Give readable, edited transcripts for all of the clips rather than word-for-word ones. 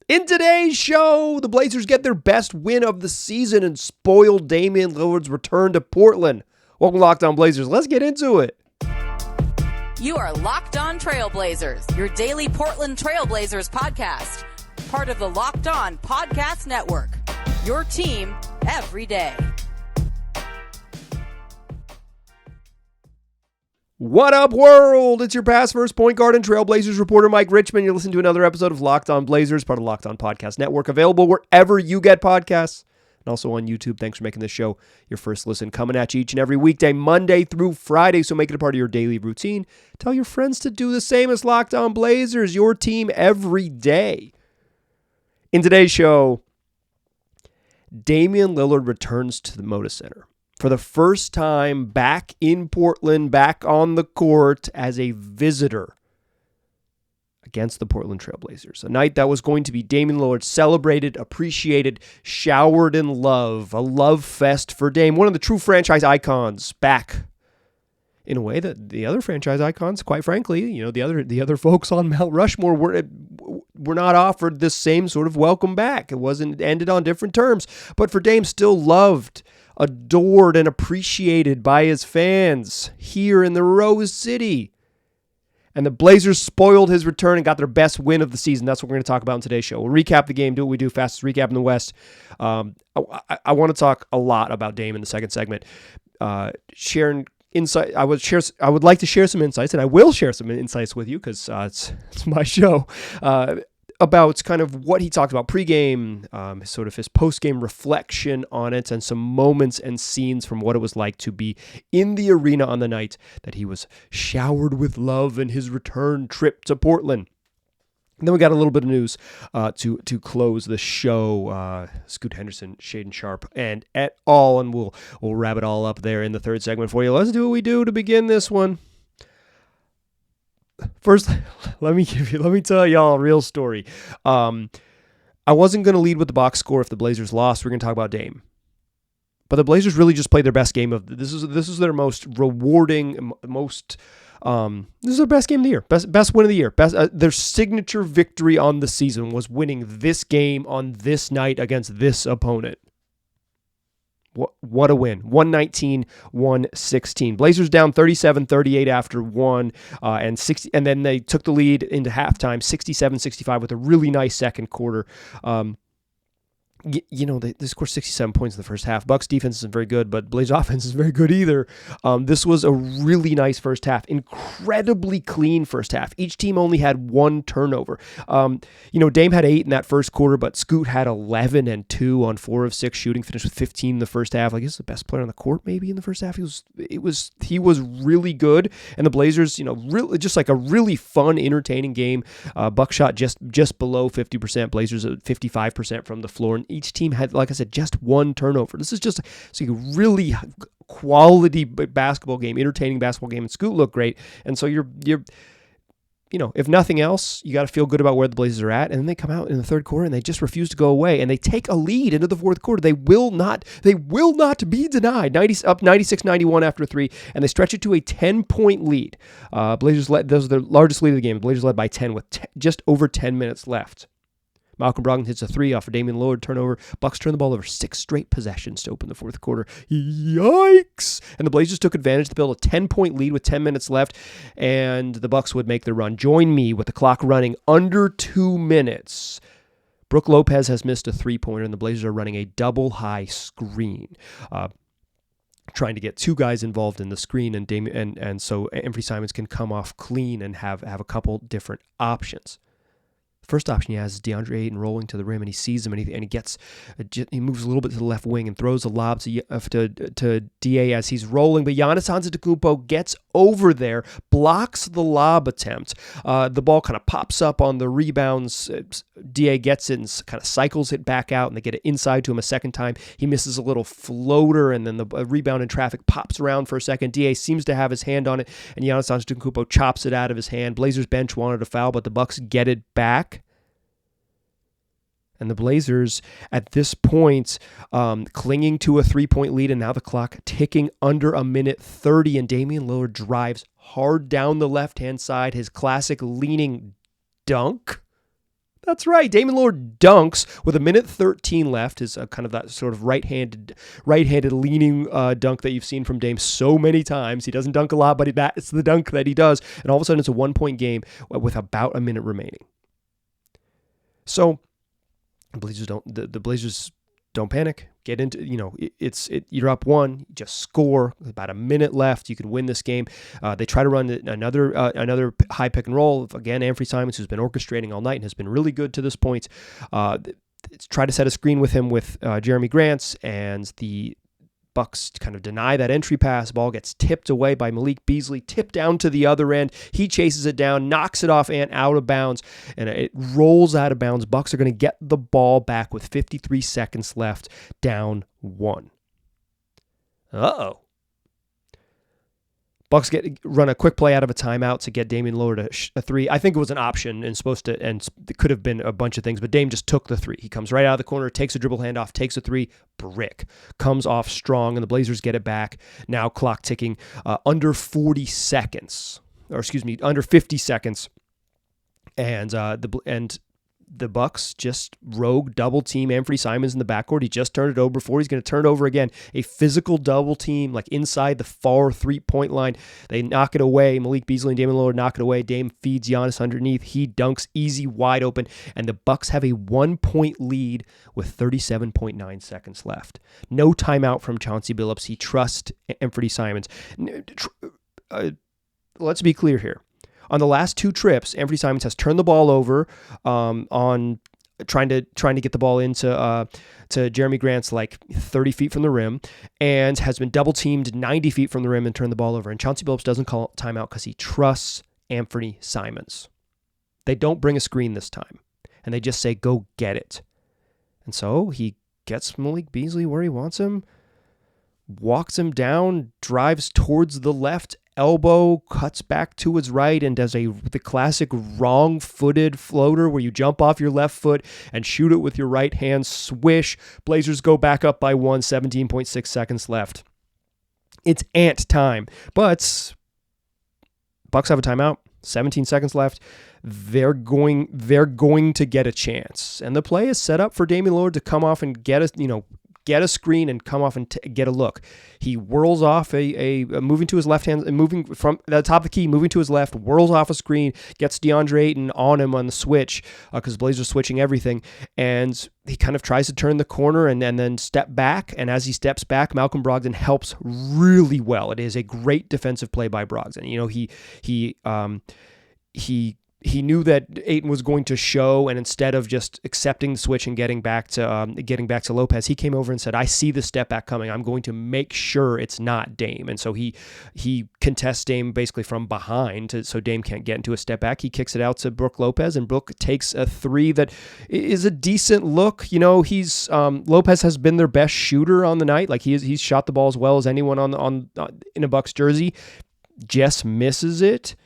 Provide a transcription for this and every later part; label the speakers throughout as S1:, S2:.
S1: In today's show, the Blazers get their best win of the season and spoil Damian Lillard's return to Portland. Welcome to Locked On Blazers. Let's get into it.
S2: You are Locked On Trailblazers, your daily Portland Trailblazers podcast. Part of the Locked On Podcast Network, your team every day.
S1: What up, world? It's your past first point guard and Trailblazers reporter, Mike Richmond. You're listening to another episode of Locked On Blazers, part of Locked On Podcast Network, available wherever you get podcasts, and also on YouTube. Thanks for making this show your first listen, coming at you each and every weekday, Monday through Friday, so make it a part of your daily routine. Tell your friends to do the same as Locked On Blazers, your team every day. In today's show, Damian Lillard returns to the Moda Center for the first time back in Portland, back on the court as a visitor against the Portland Trailblazers. A night that was going to be Damian Lillard celebrated, appreciated, showered in love. A love fest for Dame, one of the true franchise icons, back in a way that the other franchise icons, quite frankly, the other folks on Mount Rushmore were not offered this same sort of welcome back. It ended on different terms, but for Dame, still loved, adored, and appreciated by his fans here in the Rose City. And the Blazers spoiled his return and got their best win of the season. That's what we're going to talk about in today's show. We'll recap the game, do what we do, fastest recap in the West. I want to talk a lot about Dame in the second segment. Sharing insight, I would like to share some insights, and I will share some insights with you because it's my show. About kind of what he talked about pregame, sort of his postgame reflection on it, and some moments and scenes from what it was like to be in the arena on the night that he was showered with love in his return trip to Portland. And then we got a little bit of news to close the show. Scoot Henderson, Shaden Sharp, and et al. And we'll wrap it all up there in the third segment for you. Let's do what we do to begin this one. First, let me tell y'all a real story. I wasn't going to lead with the box score if the Blazers lost. We're going to talk about Dame. But the Blazers really just played their best game of this is their most rewarding, this is their best game of the year, best win of the year. Their signature victory on the season was winning this game on this night against this opponent. What a win. 119-116. Blazers down 37-38 after one, and then they took the lead into halftime, 67-65 with a really nice second quarter. They scored 67 points in the first half. Bucks defense isn't very good, but Blazers offense is very good either. This was a really nice first half. Incredibly clean first half. Each team only had one turnover. Dame had 8 in that first quarter, but Scoot had 11 and 2 on 4 of 6 shooting, finished with 15 in the first half. He's the best player on the court maybe in the first half. He was really good. And the Blazers, really just like a really fun, entertaining game. Bucks shot just below 50%. Blazers at 55% from the floor. And each team had, like I said, just one turnover. This is just a really quality basketball game, entertaining basketball game, and Scoot looked great. And so you're if nothing else, you got to feel good about where the Blazers are at. And then they come out in the third quarter and they just refuse to go away, and they take a lead into the fourth quarter. They will not be denied. Up 96-91 after 3, and they stretch it to a 10-point lead. Blazers led. Those are the largest lead of the game. The Blazers led by 10 with just over 10 minutes left. Malcolm Brogdon hits a 3 off a Damian Lillard turnover. Bucks turn the ball over 6 straight possessions to open the fourth quarter. Yikes! And the Blazers took advantage to build a 10-point lead with 10 minutes left, and the Bucks would make their run. Join me with the clock running under 2 minutes. Brook Lopez has missed a 3-pointer, and the Blazers are running a double-high screen. Trying to get 2 guys involved in the screen, and so Anthony Simons can come off clean and have a couple different options. First option he has is DeAndre Ayton rolling to the rim, and he sees him, and he moves a little bit to the left wing and throws a lob to DA as he's rolling. But Giannis Antetokounmpo gets over there, blocks the lob attempt. The ball kind of pops up on the rebounds. DA gets it and kind of cycles it back out, and they get it inside to him a second time. He misses a little floater, and then the rebound in traffic pops around for a second. DA seems to have his hand on it, and Giannis Antetokounmpo chops it out of his hand. Blazers bench wanted a foul, but the Bucks get it back. And the Blazers, at this point, clinging to a 3-point lead, and now the clock ticking under 1:30, and Damian Lillard drives hard down the left-hand side, his classic leaning dunk. That's right. Damian Lillard dunks with 1:13 left. Is kind of that sort of right-handed leaning dunk that you've seen from Dame so many times. He doesn't dunk a lot, but it's the dunk that he does. And all of a sudden, it's a 1-point game with about a minute remaining. So the Blazers don't panic. Get into, you're up one, just score. About a minute left, you could win this game. They try to run another high pick and roll. Again, Anthony Simons, who's been orchestrating all night and has been really good to this point. Try to set a screen with him with Jeremy Grant, and the Bucks kind of deny that entry pass. Ball gets tipped away by Malik Beasley, tipped down to the other end. He chases it down, knocks it off Ant out of bounds, and it rolls out of bounds. Bucks are going to get the ball back with 53 seconds left, down 1. Uh-oh. Bucks run a quick play out of a timeout to get Damian Lillard a three. I think it was an option and it could have been a bunch of things, but Dame just took the three. He comes right out of the corner, takes a dribble handoff, takes a three, brick. Comes off strong, and the Blazers get it back. Now clock ticking under 40 seconds, under 50 seconds. And the Bucks just rogue double team Anthony Simons in the backcourt. He just turned it over before. He's going to turn it over again. A physical double team, like inside the far 3-point line. They knock it away. Malik Beasley and Damian Lillard knock it away. Dame feeds Giannis underneath. He dunks easy, wide open, and the Bucks have a 1-point lead with 37.9 seconds left. No timeout from Chauncey Billups. He trusts Anthony Simons. Let's be clear here. On the last 2 trips, Anthony Simons has turned the ball over on trying to get the ball into to Jeremy Grant's like 30 feet from the rim, and has been double teamed 90 feet from the rim and turned the ball over. And Chauncey Billups doesn't call timeout because he trusts Anthony Simons. They don't bring a screen this time, and they just say, go get it. And so he gets Malik Beasley where he wants him, walks him down, drives towards the left elbow, cuts back to his right, and does the classic wrong-footed floater where you jump off your left foot and shoot it with your right hand, swish. Blazers go back up by 1, 17.6 seconds left. It's Ant time, but Bucks have a timeout, 17 seconds left. They're going to get a chance, and the play is set up for Damian Lillard to come off and get a screen and come off and get a look. He whirls off a moving to his left hand, moving from the top of the key, moving to his left, whirls off a screen, gets DeAndre Ayton on him on the switch because Blazers switching everything, and he kind of tries to turn the corner and then step back. And as he steps back, Malcolm Brogdon helps really well. It is a great defensive play by Brogdon. He knew that Ayton was going to show, and instead of just accepting the switch and getting back to Lopez, he came over and said, "I see the step back coming. I'm going to make sure it's not Dame." And so he contests Dame basically from behind, so Dame can't get into a step back. He kicks it out to Brook Lopez, and Brook takes a three that is a decent look. He's Lopez has been their best shooter on the night. Like he's shot the ball as well as anyone on in a Bucks jersey. Just misses it.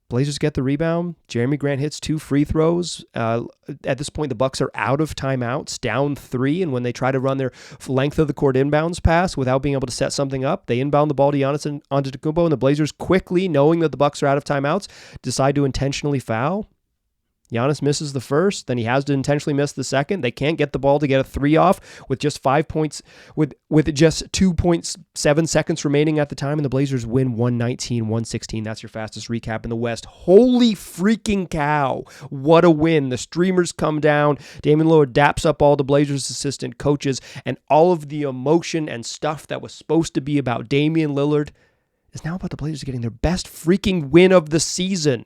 S1: Blazers get the rebound. Jeremy Grant hits 2 free throws. At this point, the Bucks are out of timeouts, down 3, and when they try to run their length of the court inbounds pass without being able to set something up, they inbound the ball to Giannis and Antetokounmpo, and the Blazers quickly, knowing that the Bucks are out of timeouts, decide to intentionally foul. Giannis misses the first, then he has to intentionally miss the second. They can't get the ball to get a 3 off with just 5 points, with just 2.7 seconds remaining at the time, and the Blazers win 119-116. That's your fastest recap in the West. Holy freaking cow. What a win. The streamers come down. Damian Lillard daps up all the Blazers assistant coaches, and all of the emotion and stuff that was supposed to be about Damian Lillard is now about the Blazers getting their best freaking win of the season.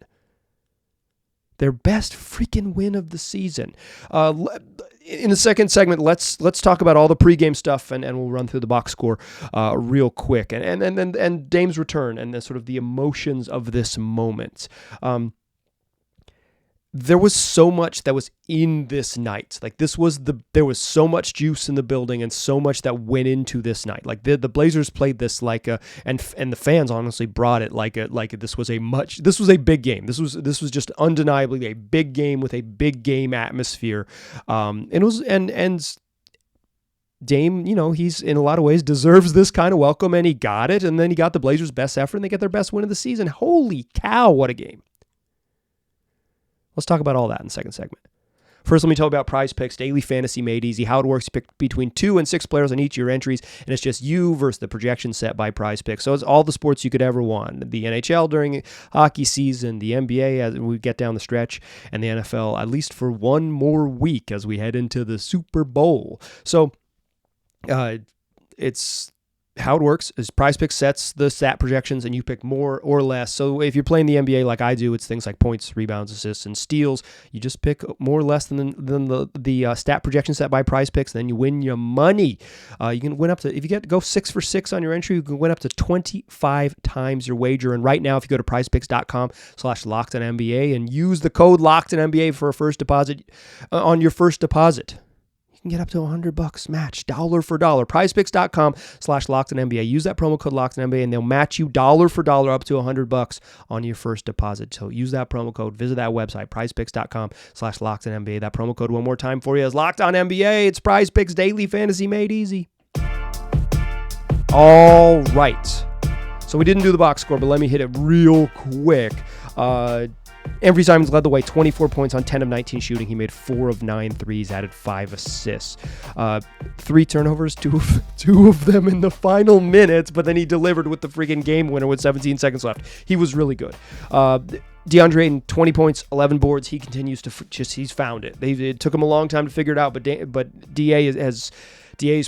S1: Their best freaking win of the season. In the second segment, let's talk about all the pregame stuff, and we'll run through the box score real quick, and Dame's return and the sort of the emotions of this moment. There was so much that was in this night. Like there was so much juice in the building and so much that went into this night. Like the Blazers played this and the fans honestly brought it like this was a big game. This was just undeniably a big game with a big game atmosphere. And Dame, he's in a lot of ways deserves this kind of welcome, and he got it. And then he got the Blazers' best effort, and they get their best win of the season. Holy cow, what a game. Let's talk about all that in the second segment. First, let me tell you about PrizePicks, daily fantasy made easy. How it works: you pick between 2 and 6 players on each of your entries, and it's just you versus the projection set by PrizePicks. So it's all the sports you could ever want: the NHL during hockey season, the NBA as we get down the stretch, and the NFL at least for one more week as we head into the Super Bowl. So it's how it works is PrizePicks sets the stat projections and you pick more or less. So if you're playing the NBA like I do, it's things like points, rebounds, assists, and steals. You just pick more or less than the stat projection set by PrizePicks, then you win your money. You can win up to, if you go 6 for 6 on your entry, you can win up to 25 times your wager. And right now, if you go to prizepicks.com/LockedOnNBA and use the code LockedOnNBA for a first deposit on your first deposit, get up to $100 match, dollar for dollar. PrizePicks.com/LockedOnNBA. Use that promo code LockedOnNBA and they'll match you dollar for dollar up to $100 on your first deposit. So use that promo code. Visit that website, PrizePicks.com/LockedOnNBA. That promo code one more time for you is LockedOnNBA. It's PrizePicks Daily Fantasy made easy. All right. So we didn't do the box score, but let me hit it real quick. Anthony Simons led the way, 24 points on 10 of 19 shooting. He made 4 of 9 threes, added 5 assists. 3 turnovers, two of them in the final minutes, but then he delivered with the freaking game winner with 17 seconds left. He was really good. DeAndre Ayton, 20 points, 11 boards. He continues to he's found it. It took him a long time to figure it out, but DA is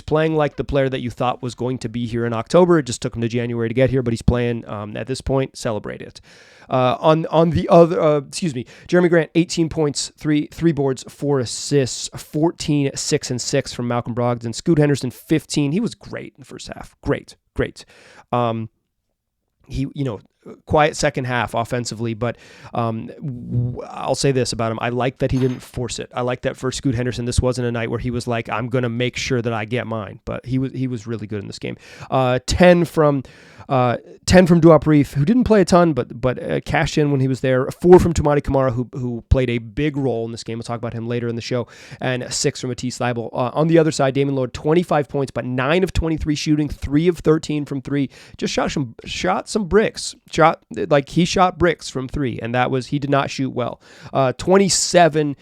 S1: playing like the player that you thought was going to be here in October. It just took him to January to get here, but he's playing at this point. Celebrate it. On the other, Jeremy Grant, 18 points, 3 boards, 4 assists, 14, 6, and 6 from Malcolm Brogdon. Scoot Henderson, 15. He was great in the first half. Great. He, quiet second half offensively, but I'll say this about him. I like that he didn't force it. I like that for Scoot Henderson, this wasn't a night where he was like, I'm going to make sure that I get mine, but he was really good in this game. 10 from Duop Reef, who didn't play a ton, but cashed in when he was there. 4 from Toumani Camara, who played a big role in this game. We'll talk about him later in the show. And 6 from Matisse Thybulle. On the other side, Damian Lillard, 25 points, but 9 of 23 shooting, 3 of 13 from 3. Just shot some bricks. He shot bricks from 3, and he did not shoot well. 27,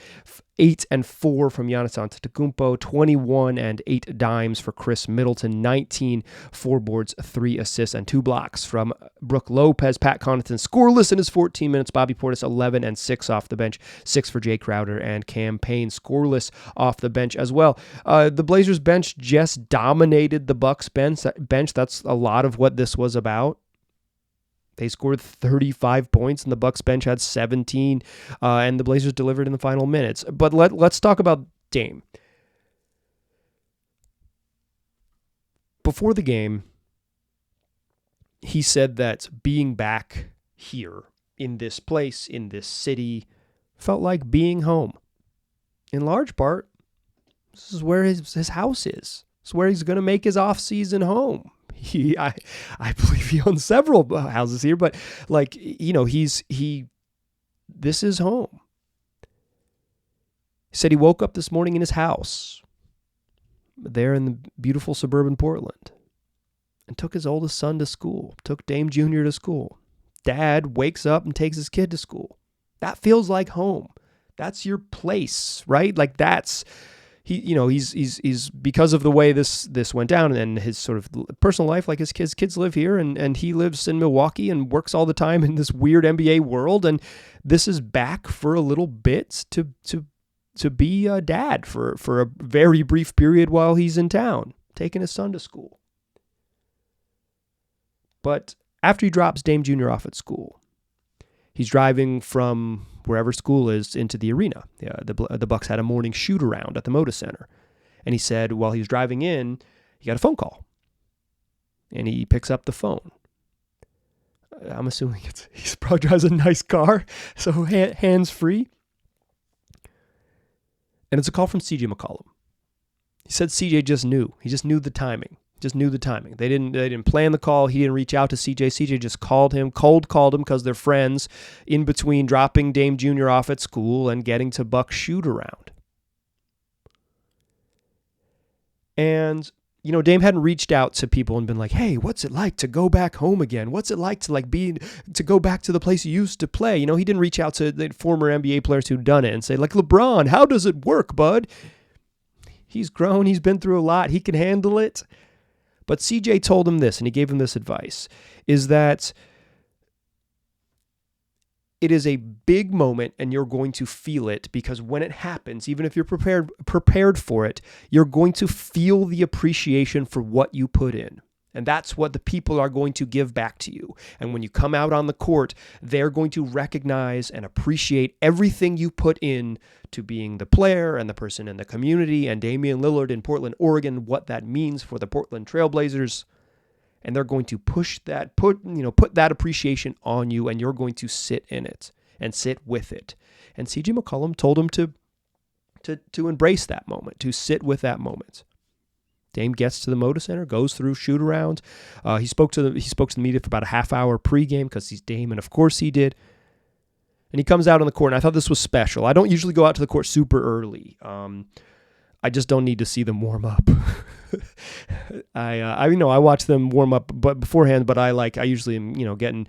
S1: 8 and 4 from Giannis Antetokounmpo, 21 and 8 dimes for Chris Middleton, 19, 4 boards, 3 assists, and 2 blocks from Brook Lopez. Pat Connaughton scoreless in his 14 minutes. Bobby Portis, 11 and 6 off the bench, 6 for Jay Crowder, and Cam Payne scoreless off the bench as well. The Blazers bench just dominated the Bucks bench. That's a lot of what this was about. They scored 35 points, and the Bucks bench had 17, and the Blazers delivered in the final minutes. But let's talk about Dame. Before the game, he said that being back here in this place, in this city, felt like being home. In large part, this is where his house is. It's where he's going to make his off-season home. I believe he owns several houses here, but this is home. He said he woke up this morning in his house there in the beautiful suburban Portland and took his oldest son to school, took Dame Jr. to school. Dad wakes up and takes his kid to school. That feels like home. That's your place, right? Like that's... He's because of the way this went down and his sort of personal life, like his kids live here and he lives in Milwaukee and works all the time in this weird NBA world. And this is back for a little bit to be a dad for a very brief period while he's in town, taking his son to school. But after he drops Dame Jr. off at school, he's driving from wherever school is into the arena. The Bucks had a morning shoot around at the Moda Center. And he said while he was driving in, he got a phone call. And he picks up the phone. I'm assuming he probably drives a nice car, so hands-free. And it's a call from CJ McCollum. He said CJ just knew. He just knew the timing. They didn't plan the call. He didn't reach out to CJ. CJ just called him because they're friends in between dropping Dame Jr. off at school and getting to Buck shoot around. And Dame hadn't reached out to people and been like, hey, what's it like to go back home again? What's it like to go back to the place you used to play? He didn't reach out to the former NBA players who'd done it and say, like, LeBron, how does it work, bud? He's grown. He's been through a lot. He can handle it. But CJ told him this, and he gave him this advice, is that it is a big moment and you're going to feel it, because when it happens, even if you're prepared for it, you're going to feel the appreciation for what you put in. And that's what the people are going to give back to you. And when you come out on the court, they're going to recognize and appreciate everything you put in to being the player and the person in the community, and Damian Lillard in Portland, Oregon, what that means for the Portland Trailblazers. And they're going to put that appreciation on you, and you're going to sit in it and sit with it. And CJ McCollum told him to embrace that moment, to sit with that moment. Dame gets to the Moda Center, goes through shoot around. He spoke to the media for about a half hour pregame because he's Dame, and of course he did. And he comes out on the court, and I thought this was special. I don't usually go out to the court super early. I just don't need to see them warm up. I watch them warm up but beforehand, but I usually am, getting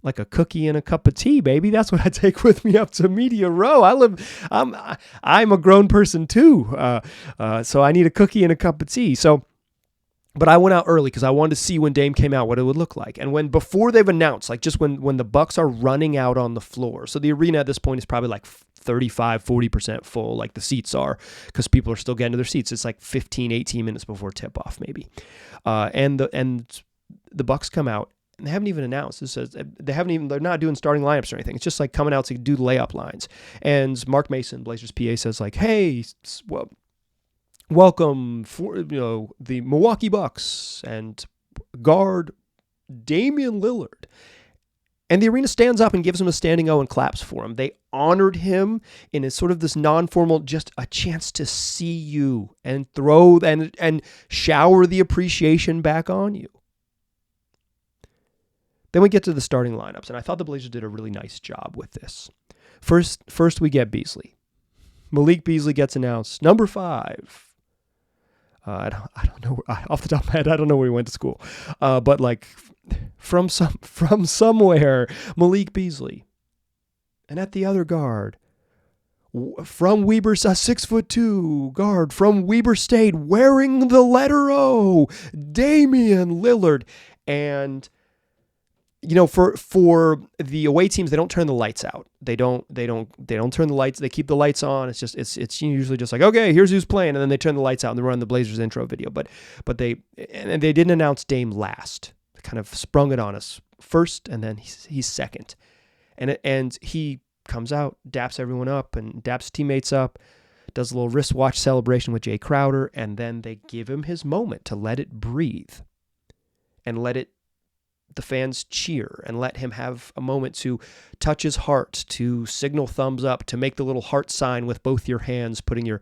S1: like a cookie and a cup of tea, baby. That's what I take with me up to Media Row. I'm a grown person too. So I need a cookie and a cup of tea. But I went out early because I wanted to see when Dame came out what it would look like. And before they've announced, like just when the Bucks are running out on the floor. So the arena at this point is probably like 35-40% full, like the seats are, because people are still getting to their seats. It's like 15-18 minutes before tip-off maybe. And the Bucks come out, and they haven't even announced. They're not doing starting lineups or anything. It's just like coming out to do layup lines. And Mark Mason, Blazers PA, says like, hey, welcome for the Milwaukee Bucks and guard Damian Lillard. And the arena stands up and gives him a standing O and claps for him. They honored him in a sort of this non-formal, just a chance to see you and throw and shower the appreciation back on you. Then we get to the starting lineups, and I thought the Blazers did a really nice job with this. First we get Beasley. Malik Beasley gets announced, number 5. I don't know, off the top of my head, I don't know where he went to school. But like from somewhere, Malik Beasley. And at the other guard, from Weber, a 6'2" guard from Weber State, wearing the letter O, Damian Lillard. And for the away teams, they don't turn the lights out. They don't turn the lights. They keep the lights on. It's usually just like, okay, here's who's playing, and then they turn the lights out and they run the Blazers intro video. But they didn't announce Dame last. They kind of sprung it on us first, and then he's second, and he comes out, daps everyone up, and daps teammates up, does a little wristwatch celebration with Jay Crowder, and then they give him his moment to let it breathe, and let the fans cheer, and let him have a moment to touch his heart, to signal thumbs up, to make the little heart sign with both your hands, putting your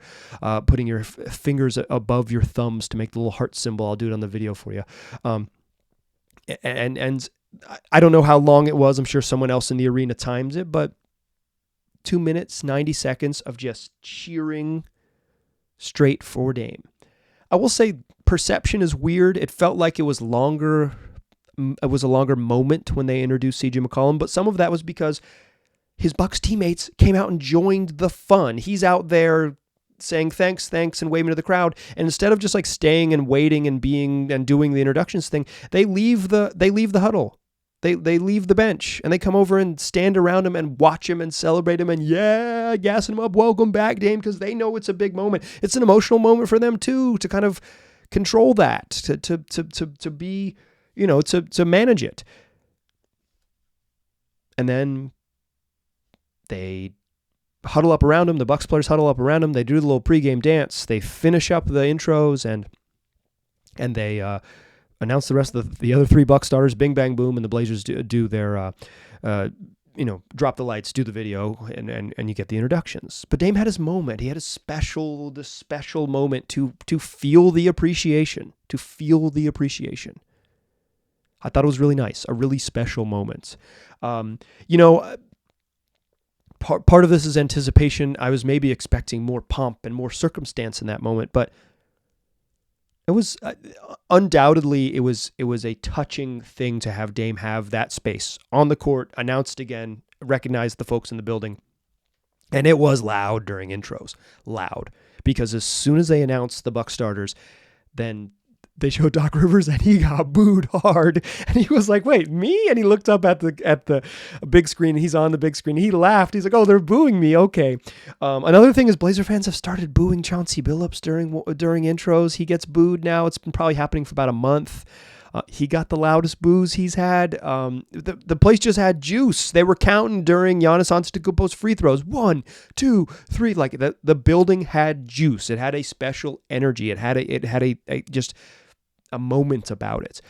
S1: fingers above your thumbs to make the little heart symbol. I'll do it on the video for you. And I don't know how long it was. I'm sure someone else in the arena times it, but 2 minutes, 90 seconds of just cheering straight for Dame. I will say perception is weird. It felt like it was longer. It was a longer moment when they introduced CJ McCollum, but some of that was because his Bucks teammates came out and joined the fun. He's out there saying thanks, and waving to the crowd, and instead of just like staying and waiting and doing the introductions thing, they leave the huddle. They leave the bench, and they come over and stand around him and watch him and celebrate him and gassing him up. Welcome back, Dame, because they know it's a big moment. It's an emotional moment for them too, to kind of control that, to be, to manage it. And then they huddle up around him. The Bucks players huddle up around him. They do the little pregame dance. They finish up the intros, and they announce the rest of the other 3 Bucks starters. Bing, bang, boom, and the Blazers do their drop the lights, do the video, and you get the introductions. But Dame had his moment. He had this special moment to feel the appreciation. I thought it was really nice, a really special moment. Part of this is anticipation. I was maybe expecting more pomp and more circumstance in that moment, but It was undoubtedly it was a touching thing to have Dame have that space on the court, announced again, recognized the folks in the building. And it was loud during intros, loud, because as soon as they announced the Buck starters, then they showed Doc Rivers and he got booed hard. And he was like, wait, me? And he looked up at the big screen. He's on the big screen. He laughed. He's like, oh, they're booing me. Okay. Another thing is Blazer fans have started booing Chauncey Billups during intros. He gets booed now. It's been probably happening for about a month. He got the loudest boos he's had. The place just had juice. They were counting during Giannis Antetokounmpo's free throws. 1, 2, 3. Like the building had juice. It had a special energy. It had a just a moment about it.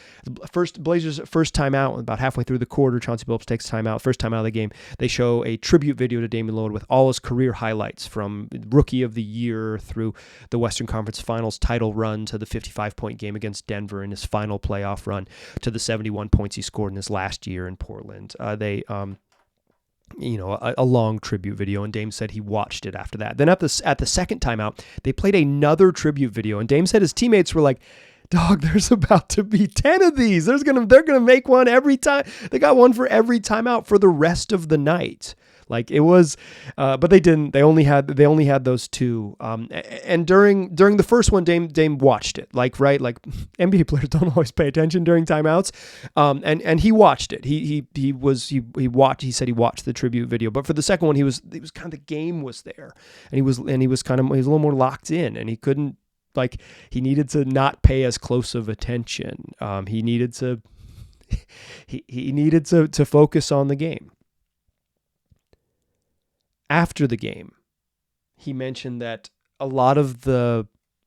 S1: Blazers first time out, about halfway through the quarter, Chauncey Billups takes time out. First time out of the game, they show a tribute video to Damian Lillard with all his career highlights from Rookie of the Year through the Western Conference Finals title run to the 55-point game against Denver in his final playoff run to the 71 points he scored in his last year in Portland. A long tribute video, and Dame said he watched it after that. Then at the second timeout, they played another tribute video, and Dame said his teammates were like, dog, there's about to be 10 of these. They're gonna make one every time. They got one for every timeout for the rest of the night. Like it was, but they didn't. They only had those two. And during the first one, Dame watched it. Like NBA players don't always pay attention during timeouts. And he watched it. He watched. He said he watched the tribute video. But for the second one, he was kind of, the game was there, and he was a little more locked in, and he couldn't. Like he needed to not pay as close of attention. He needed to focus on the game. After the game, he mentioned that a lot of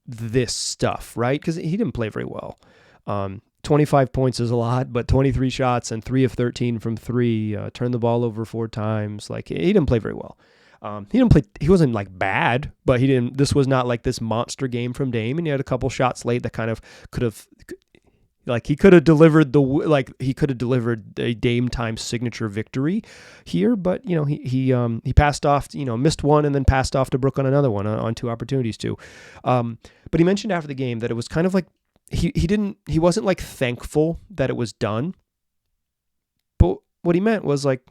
S1: this stuff, right? Because he didn't play very well. 25 points is a lot, but 23 shots and 3 of 13 from 3. Turned the ball over 4 times. Like he didn't play very well. He wasn't like bad, but this was not like this monster game from Dame, and he had a couple shots late that kind of he could have delivered a Dame time signature victory here, but he passed off, missed one and then passed off to Brook on another one on 2 opportunities too. But he mentioned after the game that it was kind of like he wasn't like thankful that it was done, but what he meant was like,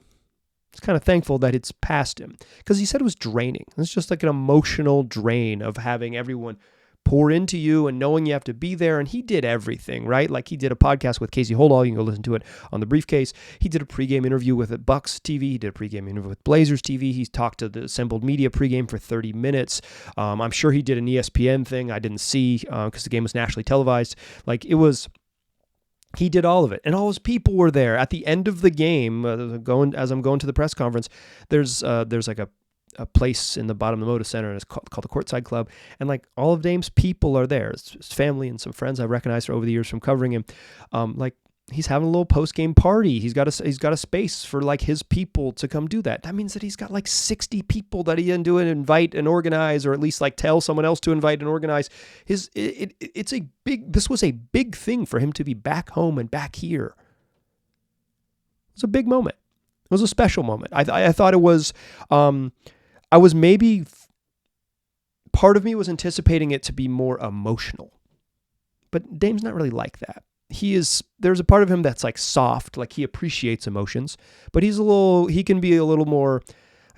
S1: he's kind of thankful that it's past him, because he said it was draining. It's just like an emotional drain of having everyone pour into you and knowing you have to be there. And he did everything, right? Like he did a podcast with Casey Holdall. You can go listen to it on the Briefcase. He did a pregame interview with Bucks TV. He did a pregame interview with Blazers TV. He's talked to the assembled media pregame for 30 minutes. I'm sure he did an ESPN thing I didn't see because the game was nationally televised. Like he did all of it, and all his people were there. At the end of the game, as I'm going to the press conference, there's like a place in the bottom of the Moda Center, and it's called the Courtside Club, and like all of Dame's people are there. It's his family and some friends I recognized over the years from covering him. Like he's having a little post-game party. He's got a space for like his people to come do that. That means that he's got like 60 people that he didn't do and invite and organize, or at least like tell someone else to invite and organize. This was a big thing for him to be back home and back here. It was a big moment. It was a special moment. I thought it was, I was maybe, part of me was anticipating it to be more emotional, but Dame's not really like that. There's a part of him that's like soft, like he appreciates emotions, but he can be a little more,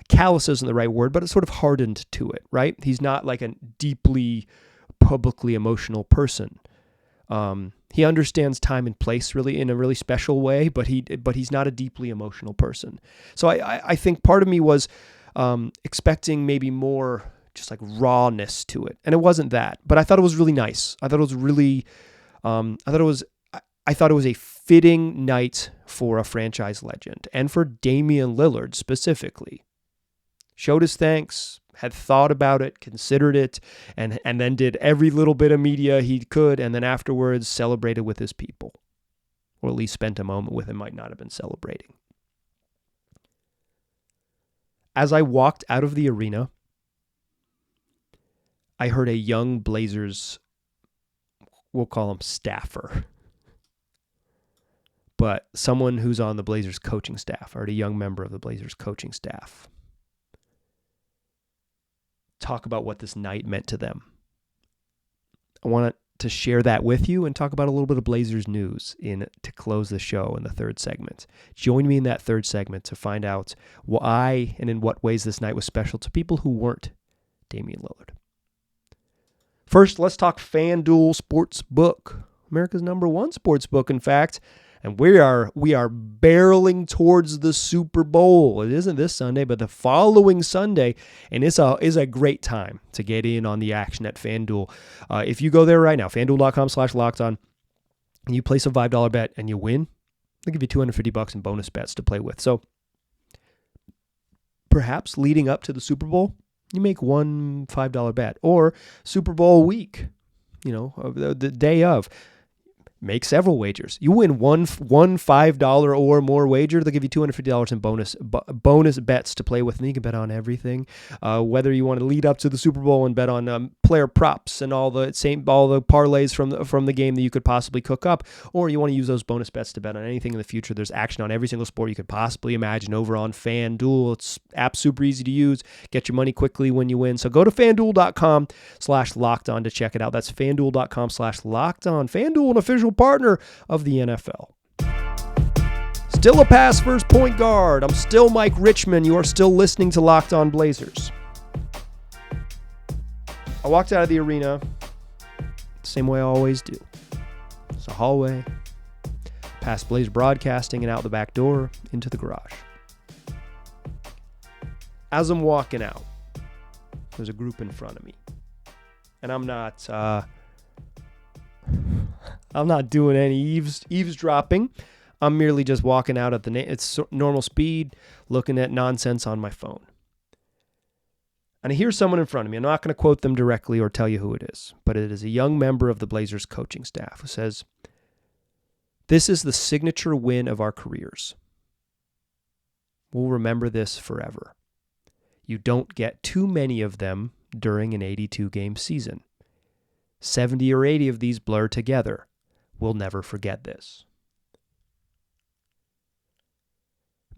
S1: callous isn't the right word, but it's sort of hardened to it, right? He's not like a deeply publicly emotional person. He understands time and place really in a really special way, but he's not a deeply emotional person. So I think part of me was expecting maybe more just like rawness to it, and it wasn't that. But I thought it was really nice. I thought it was a fitting night for a franchise legend, and for Damian Lillard specifically. Showed his thanks, had thought about it, considered it, and then did every little bit of media he could, and then afterwards celebrated with his people. Or at least spent a moment with him, might not have been celebrating. As I walked out of the arena, I heard a young Blazers, we'll call him staffer, but someone who's on the Blazers coaching staff, or a young member of the Blazers coaching staff, talk about what this night meant to them. I want to share that with you and talk about a little bit of Blazers news to close the show in the third segment. Join me in that third segment to find out why and in what ways this night was special to people who weren't Damian Lillard. First, let's talk FanDuel Sportsbook, America's number one sportsbook, in fact. And we are barreling towards the Super Bowl. It isn't this Sunday, but the following Sunday, and it's a great time to get in on the action at FanDuel. If you go there right now, FanDuel.com/lockedon, and you place a $5 bet and you win, they'll give you $250 in bonus bets to play with. So perhaps leading up to the Super Bowl, you make one $5 bet, or Super Bowl week, the day of. Make several wagers. You win one $5 or more wager, they'll give you $250 in bonus bets to play with, and you can bet on everything. Whether you want to lead up to the Super Bowl and bet on player props and all the parlays from the game that you could possibly cook up, or you want to use those bonus bets to bet on anything in the future. There's action on every single sport you could possibly imagine over on FanDuel. It's app super easy to use. Get your money quickly when you win. So go to FanDuel.com/lockedon to check it out. That's FanDuel.com/lockedon. FanDuel, an official partner of the NFL. Still a pass first point guard. I'm still Mike Richmond. You are still listening to Locked On Blazers. I walked out of the arena the same way I always do. It's a hallway, past Blaze Broadcasting and out the back door into the garage. As I'm walking out, there's a group in front of me. And I'm not doing any eavesdropping. I'm merely just walking out at it's normal speed, looking at nonsense on my phone. And I hear someone in front of me. I'm not going to quote them directly or tell you who it is, but it is a young member of the Blazers coaching staff who says, "This is the signature win of our careers. We'll remember this forever. You don't get too many of them during an 82-game season. 70 or 80 of these blur together. We'll never forget this."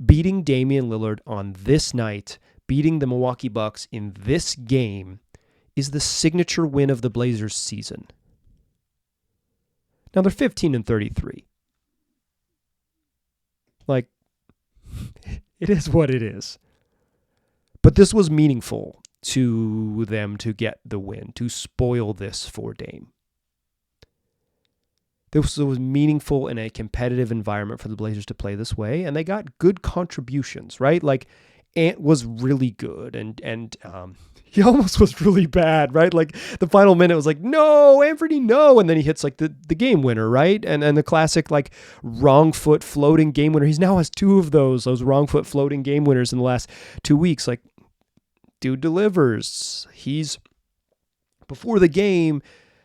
S1: Beating Damian Lillard on this night, beating the Milwaukee Bucks in this game, is the signature win of the Blazers season. Now they're 15-33. Like, it is what it is. But this was meaningful to them to get the win, to spoil this for Dame. This was meaningful in a competitive environment for the Blazers to play this way, and they got good contributions, right? Like, Ant was really good, and he almost was really bad, right? Like, the final minute was like, no, Anthony, no, and then he hits like the game winner, right? And the classic like wrong foot floating game winner. He's now has two of those wrong foot floating game winners in the last 2 weeks. Like, dude delivers. Before the game,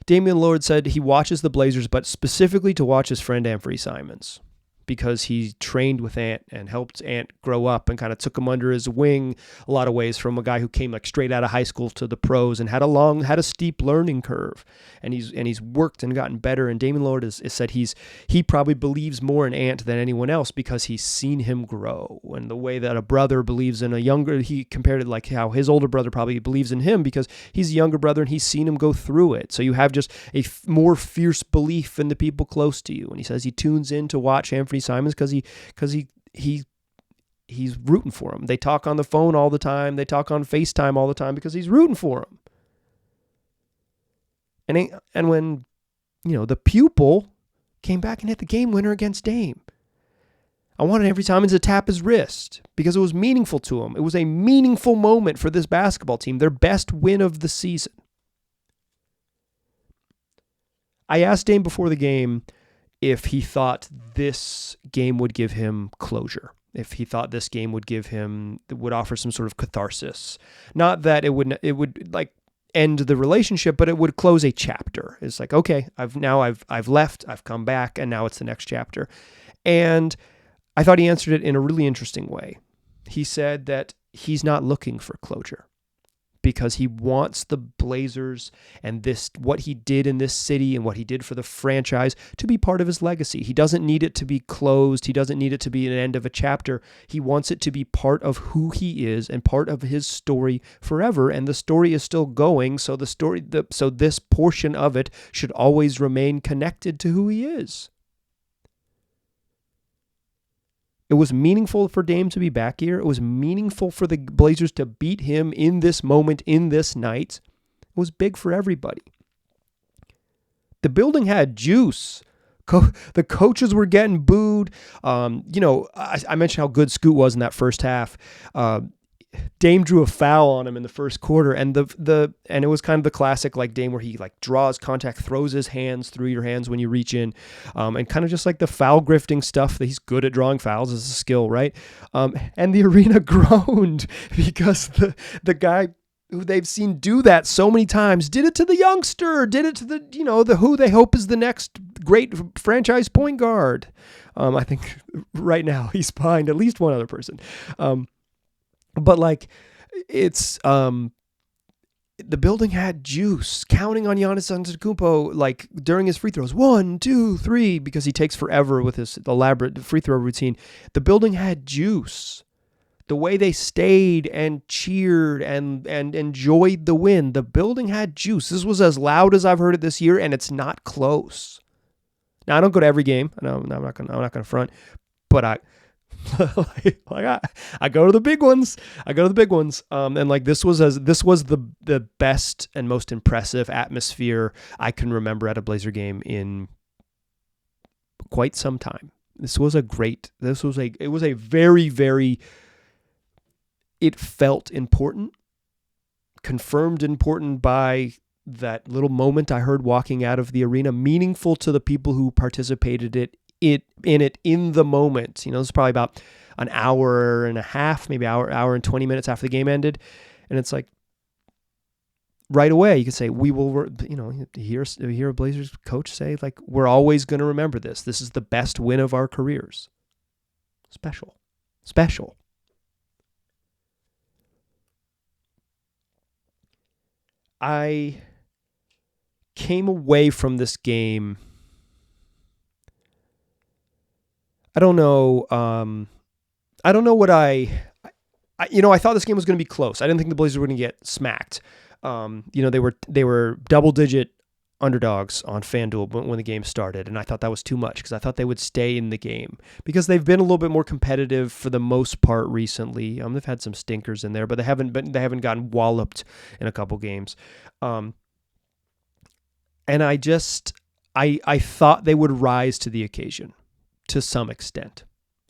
S1: Damian Lillard said he watches the Blazers, but specifically to watch his friend Anthony Simons, because he trained with Ant and helped Ant grow up and kind of took him under his wing a lot of ways, from a guy who came like straight out of high school to the pros and had a steep learning curve, and he's worked and gotten better. And Damian Lillard has said he probably believes more in Ant than anyone else because he's seen him grow, and the way that a brother believes in a younger, he compared it like how his older brother probably believes in him because he's a younger brother and he's seen him go through it. So you have just a more fierce belief in the people close to you. And he says he tunes in to watch Anthony Simons because he's rooting for him. They talk on the phone all the time. They talk on FaceTime all the time because he's rooting for him. And when, the pupil came back and hit the game winner against Dame, I wanted Anthony Simons to tap his wrist because it was meaningful to him. It was a meaningful moment for this basketball team, their best win of the season. I asked Dame before the game if he thought this game would give him closure, if he thought this game would offer some sort of catharsis. Not that it would like end the relationship, but it would close a chapter. It's like, okay, I've left, I've come back, and now it's the next chapter. And I thought he answered it in a really interesting way. He said that he's not looking for closure, because he wants the Blazers and what he did in this city and what he did for the franchise to be part of his legacy. He doesn't need it to be closed. He doesn't need it to be an end of a chapter. He wants it to be part of who he is and part of his story forever. And the story is still going, so so this portion of it should always remain connected to who he is. It was meaningful for Dame to be back here. It was meaningful for the Blazers to beat him in this moment, in this night. It was big for everybody. The building had juice. The coaches were getting booed. I mentioned how good Scoot was in that first half. Dame drew a foul on him in the first quarter, and and it was kind of the classic like Dame where he like draws contact, throws his hands through your hands when you reach in, and kind of just like the foul grifting stuff that he's good at drawing fouls is a skill, right? And the arena groaned because the guy who they've seen do that so many times did it to the youngster, did it to the who they hope is the next great franchise point guard. I think right now he's behind at least one other person. But like, it's the building had juice, counting on Giannis Antetokounmpo like during his free throws, 1, 2, 3, because he takes forever with his elaborate free throw routine. The building had juice. The way they stayed and cheered and enjoyed the win, the building had juice. This was as loud as I've heard it this year, and it's not close. Now I don't go to every game. I'm not gonna front, but I go to the big ones. And like this was the best and most impressive atmosphere I can remember at a Blazer game in quite some time. It felt important, confirmed important by that little moment I heard walking out of the arena, meaningful to the people who participated in the moment. This is probably about an hour and a half, maybe hour and 20 minutes after the game ended. And it's like right away you could say, we will, hear a Blazers coach say like, we're always going to remember this. This is the best win of our careers. Special. I came away from this game. I don't know what I thought this game was going to be close. I didn't think the Blazers were going to get smacked. They were double-digit underdogs on FanDuel when the game started, and I thought that was too much because I thought they would stay in the game because they've been a little bit more competitive for the most part recently. They've had some stinkers in there, but they haven't gotten walloped in a couple games. And I thought they would rise to the occasion to some extent.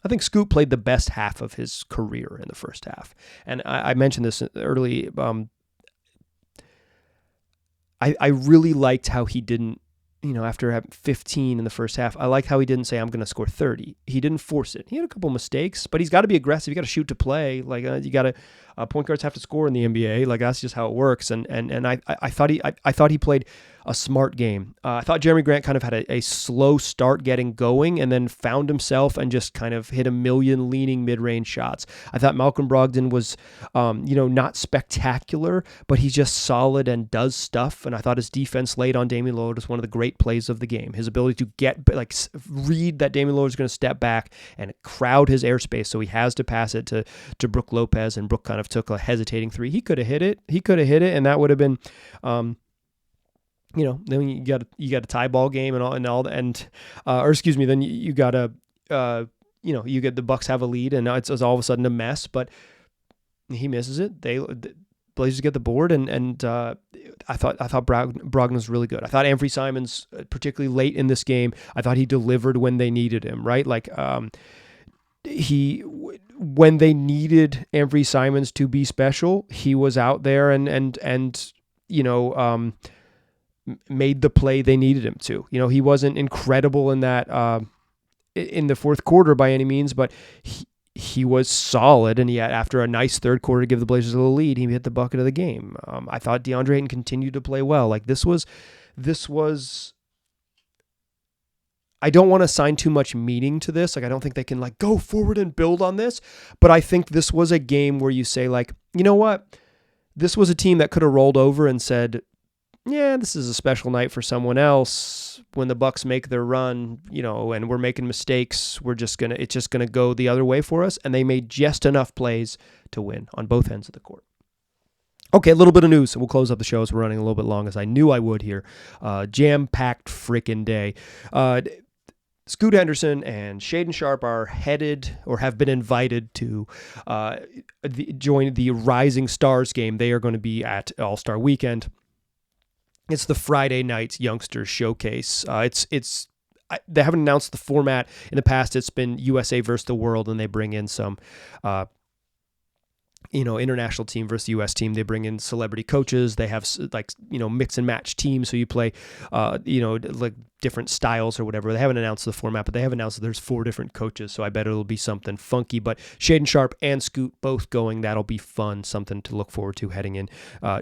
S1: I think Scoot played the best half of his career in the first half. And I mentioned this early. I really liked how he didn't, after having 15 in the first half, I liked how he didn't say, I'm going to score 30. He didn't force it. He had a couple mistakes, but he's got to be aggressive. You got to shoot to play. Like you got to, point guards have to score in the NBA. Like that's just how it works. And I thought he played a smart game. I thought Jeremy Grant kind of had a slow start getting going and then found himself and just kind of hit a million leaning mid-range shots. I thought Malcolm Brogdon was, not spectacular, but he's just solid and does stuff. And I thought his defense laid on Damian Lillard was one of the great plays of the game. His ability to read that Damian Lillard is going to step back and crowd his airspace, so he has to pass it to Brook Lopez, and Brook kind of took a hesitating three. He could have hit it, and that would have been. Then you got a tie ball game then you got you get the Bucks have a lead and now it's all of a sudden a mess, but he misses it. The Blazers get the board and I thought Brogdon was really good. I thought Anfernee Simons, particularly late in this game, I thought he delivered when they needed him, right? Like when they needed Anfernee Simons to be special, he was out there and made the play they needed him to. He wasn't incredible in that in the fourth quarter by any means, but he was solid, and yet after a nice third quarter to give the Blazers a little lead, he hit the bucket of the game. I thought DeAndre Ayton continued to play well. Like this was. I don't want to assign too much meaning to this. Like I don't think they can go forward and build on this, but I think this was a game where you say you know what? this was a team that could have rolled over and said, yeah, this is a special night for someone else. When the Bucks make their run, and we're making mistakes, it's just gonna go the other way for us. And they made just enough plays to win on both ends of the court. Okay, a little bit of news. We'll close up the show as we're running a little bit long, as I knew I would here. Jam-packed freaking day. Scoot Henderson and Shaedon Sharpe are headed or have been invited to join the Rising Stars game. They are going to be at All-Star Weekend. It's the Friday night Youngsters Showcase. They haven't announced the format. In the past, it's been USA versus the world, and they bring in some international team versus U.S. team. They bring in celebrity coaches. They have mix and match teams. So you play, like different styles or whatever. They haven't announced the format, but they have announced that there's 4 different coaches. So I bet it'll be something funky. But Shaedon Sharpe and Scoot both going. That'll be fun. Something to look forward to heading in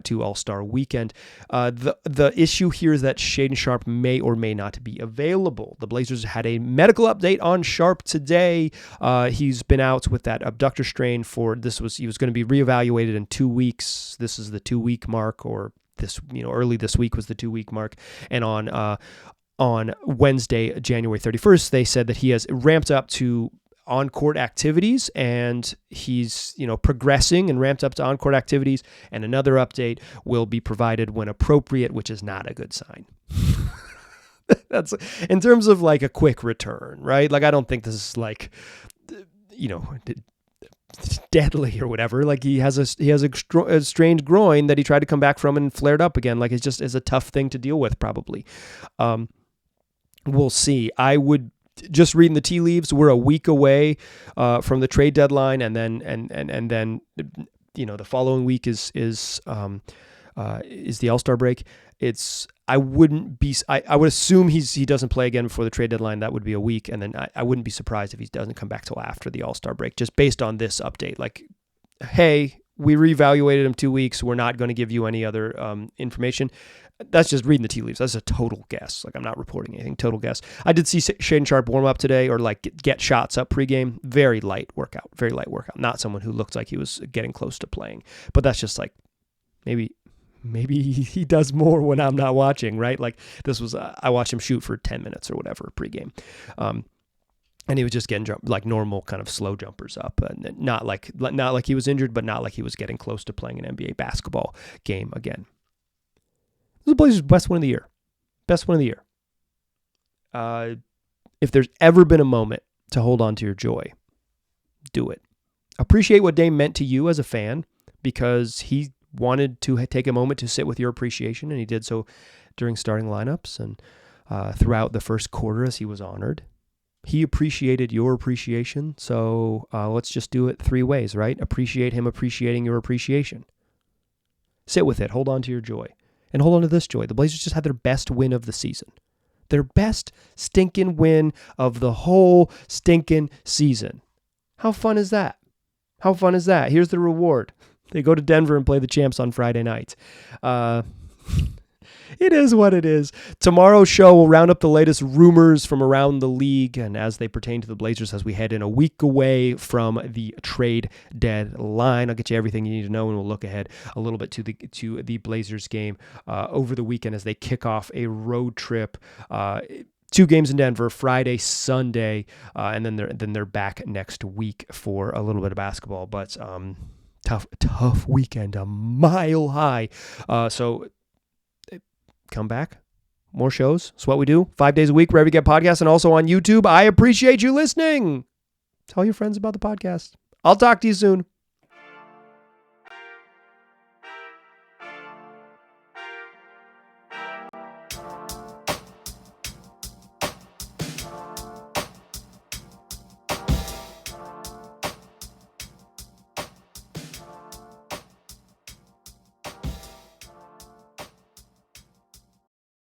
S1: to All-Star Weekend. The issue here is that Shaedon Sharpe may or may not be available. The Blazers had a medical update on Sharpe today. He's been out with that abductor strain he was going to be reevaluated in 2 weeks. This is the 2-week mark, or early this week was the 2-week mark. And on Wednesday, January 31st, they said that he has ramped up to on-court activities, and he's progressing and ramped up to on-court activities. And another update will be provided when appropriate, which is not a good sign. That's in terms of like a quick return, right? Like I don't think this is like deadly or whatever. Like he has a strained groin that he tried to come back from and flared up again. Like it's just is a tough thing to deal with probably. We'll see. I would just reading the tea leaves. We're a week away from the trade deadline, and then the following week is the All-Star break. I would assume he doesn't play again before the trade deadline. That would be a week, and then I wouldn't be surprised if he doesn't come back till after the All-Star break, just based on this update. Like, hey, we reevaluated him 2 weeks. We're not going to give you any other information. That's just reading the tea leaves. That's a total guess. Like, I'm not reporting anything. Total guess. I did see Shaedon Sharpe warm up today, or like get shots up pregame. Very light workout. Not someone who looked like he was getting close to playing. But that's just like maybe he does more when I'm not watching, right? Like this was I watched him shoot for 10 minutes or whatever pregame. And he was just getting like normal kind of slow jumpers up, and not like he was injured, but not like he was getting close to playing an NBA basketball game again. This is the Blazers' best win of the year. Best win of the year. If there's ever been a moment to hold on to your joy, do it. Appreciate what Dame meant to you as a fan, because he wanted to take a moment to sit with your appreciation, and he did so during starting lineups and throughout the first quarter as he was honored. He appreciated your appreciation, so let's just do it 3 ways, right? Appreciate him appreciating your appreciation. Sit with it. Hold on to your joy. And hold on to this joy. The Blazers just had their best win of the season. Their best stinking win of the whole stinking season. How fun is that? How fun is that? Here's the reward. They go to Denver and play the champs on Friday night. It is what it is. Tomorrow's show will round up the latest rumors from around the league and as they pertain to the Blazers as we head in a week away from the trade deadline. I'll get you everything you need to know, and we'll look ahead a little bit to the Blazers game over the weekend as they kick off a road trip. 2 games in Denver, Friday, Sunday, and then they're back next week for a little bit of basketball. But tough weekend, a mile high. So come back. More shows. It's what we do 5 days a week, wherever you get podcasts, and also on YouTube. I appreciate you listening. Tell your friends about the podcast. I'll talk to you soon.